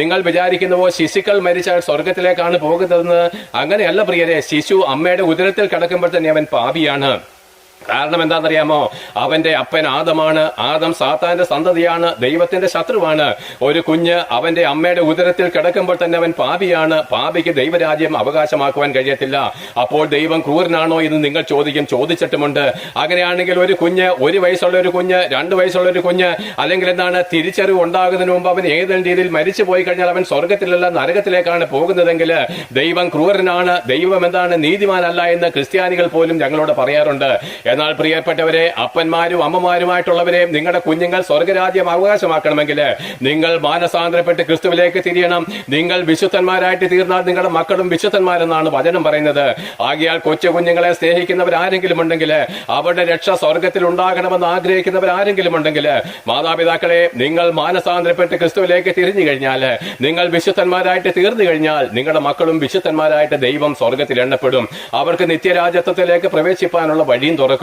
നിങ്ങൾ വിചാരിക്കുന്നുവോ ശിശുക്കൾ മരിച്ചാൽ സ്വർഗത്തിലേക്കാണ് പോകുന്നതെന്ന്? അങ്ങനെയല്ല പ്രിയരെ. ശിശു അമ്മയുടെ ഉദരത്തിൽ കിടക്കുമ്പോൾ തന്നെ അവൻ പാപിയാണ്. കാരണം എന്താണെന്നറിയാമോ? അവന്റെ അപ്പൻ ആദമാണ്. ആദം സാത്താന്റെ സന്തതിയാണ്, ദൈവത്തിന്റെ ശത്രുവാണ്. ഒരു കുഞ്ഞ് അവന്റെ അമ്മയുടെ ഉദരത്തിൽ കിടക്കുമ്പോൾ തന്നെ അവൻ പാപിയാണ്. പാപിക്ക് ദൈവരാജ്യം അവകാശമാക്കുവാൻ കഴിയത്തില്ല. അപ്പോൾ ദൈവം ക്രൂരനാണോ എന്ന് നിങ്ങൾ ചോദിച്ചിട്ടുമുണ്ട്. അങ്ങനെയാണെങ്കിൽ ഒരു കുഞ്ഞ്, 1 വയസ്സുള്ള ഒരു കുഞ്ഞ്, 2 വയസ്സുള്ള ഒരു കുഞ്ഞ്, അല്ലെങ്കിൽ എന്താണ്, തിരിച്ചറിവ് ഉണ്ടാകുന്നതിന് മുമ്പ് അവൻ ഏതെങ്കിലും രീതിയിൽ മരിച്ചു പോയി കഴിഞ്ഞാൽ അവൻ സ്വർഗത്തിലല്ല നരകത്തിലേക്കാണ് പോകുന്നതെങ്കിൽ ദൈവം ക്രൂരനാണ്, ദൈവം എന്താണ്, നീതിമാനല്ല എന്ന് ക്രിസ്ത്യാനികൾ പോലും ഞങ്ങളോട് പറയാറുണ്ട്. എന്നാൽ പ്രിയപ്പെട്ടവരെ, അപ്പന്മാരും അമ്മമാരുമായിട്ടുള്ളവരെ, നിങ്ങളുടെ കുഞ്ഞുങ്ങൾ സ്വർഗരാജ്യം അവകാശമാക്കണമെങ്കിൽ നിങ്ങൾ മാനസാന്തരപ്പെട്ട് ക്രിസ്തുവിലേക്ക് തിരിയണം. നിങ്ങൾ വിശുദ്ധന്മാരായിട്ട് തീർന്നാൽ നിങ്ങളുടെ മക്കളും വിശുദ്ധന്മാരെന്നാണ് വചനം പറയുന്നത്. ആകയാൽ കൊച്ചു കുഞ്ഞുങ്ങളെ സ്നേഹിക്കുന്നവർ ആരെങ്കിലും ഉണ്ടെങ്കിൽ, അവരുടെ രക്ഷ സ്വർഗത്തിൽ ഉണ്ടാകണമെന്ന് ആഗ്രഹിക്കുന്നവർ ആരെങ്കിലും ഉണ്ടെങ്കിൽ, മാതാപിതാക്കളെ, നിങ്ങൾ മാനസാന്തരപ്പെട്ട് ക്രിസ്തുവിലേക്ക് തിരിഞ്ഞു കഴിഞ്ഞാൽ, നിങ്ങൾ വിശുദ്ധന്മാരായിട്ട് തീർന്നു കഴിഞ്ഞാൽ, നിങ്ങളുടെ മക്കളും വിശുദ്ധന്മാരായിട്ട് ദൈവം സ്വർഗത്തിൽ എണ്ണപ്പെടും. അവർക്ക് നിത്യരാജ്യത്വത്തിലേക്ക് പ്രവേശിപ്പാനുള്ള വഴിയും തുറക്കും.